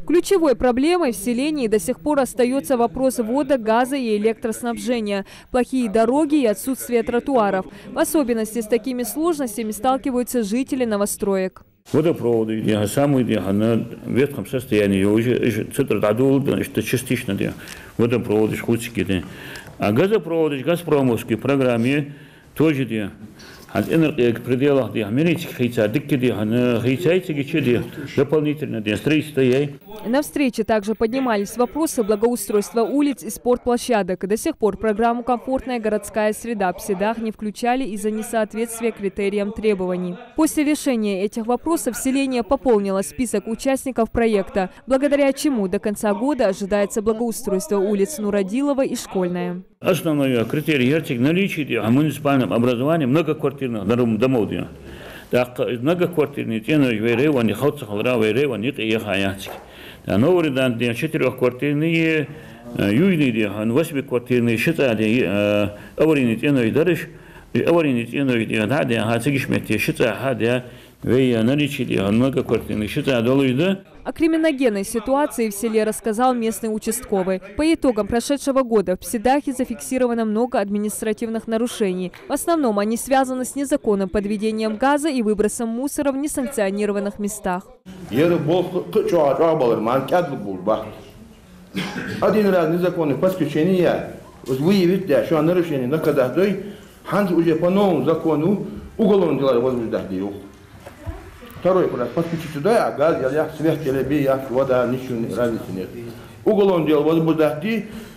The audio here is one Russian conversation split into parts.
Ключевой проблемой в селении до сих пор остается вопрос вода, газа и электроснабжения, плохие дороги и отсутствие тротуаров. В особенности с такими сложностями сталкиваются жители новостроек. Водопроводы, самые в ветхом состоянии, уже частично водопроводы, шхуцкие. А газопроводы, газпромовские программы тоже в пределах дополнительно строительство. На встрече также поднимались вопросы благоустройства улиц и спортплощадок. До сих пор программу «Комфортная городская среда» в Псидах не включали из-за несоответствия критериям требований. После решения этих вопросов селение пополнило список участников проекта, благодаря чему до конца года ожидается благоустройство улиц Нуродилова и Школьная. Основной критерий наличия муниципальном образовании многоквартирных домов. Многоквартирные районы, районы, новые четырехквартирные, южные, 8-квартирные, считали аварийные дорожки, О криминогенной ситуации в селе рассказал местный участковый. По итогам прошедшего года в Псидахе зафиксировано много административных нарушений. В основном они связаны с незаконным подведением газа и выбросом мусора в несанкционированных местах. Один раз незаконное подключение выявить, что нарушение наказать, уже по новому закону уголовное дело возбуждать. Второй раз подключить сюда, а газ, свет, вода, ничего разницы нет. Уголовное дело возбуждать,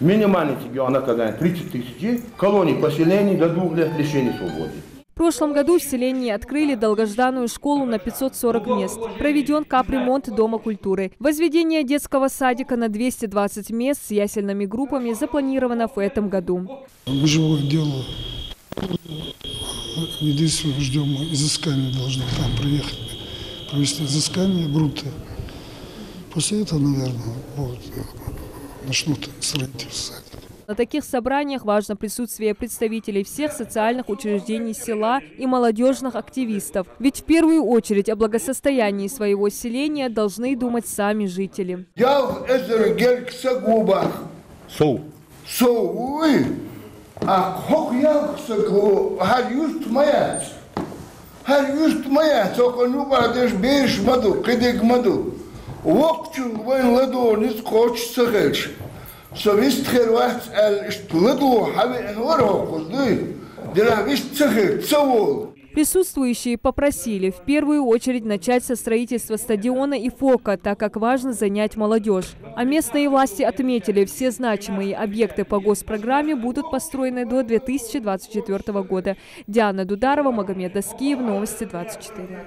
минимальный наказание 30 тысяч, колонии поселений до 2 лет лишения свободы. В прошлом году в селении открыли долгожданную школу на 540 мест. Проведен капремонт Дома культуры. Возведение детского садика на 220 мест с ясельными группами запланировано в этом году. Бежевое дело. Единственное, ждем изыскания, должны там приехать, провести изыскание брута. После этого, наверное, начнут строительство. На таких собраниях важно присутствие представителей всех социальных учреждений села и молодежных активистов. Ведь в первую очередь о благосостоянии своего селения должны думать сами жители. Присутствующие попросили в первую очередь начать со строительства стадиона и ФОКа, так как важно занять молодежь. А местные власти отметили, все значимые объекты по госпрограмме будут построены до 2024 года. Диана Дударова, Магомед Аскиев, Новости 24.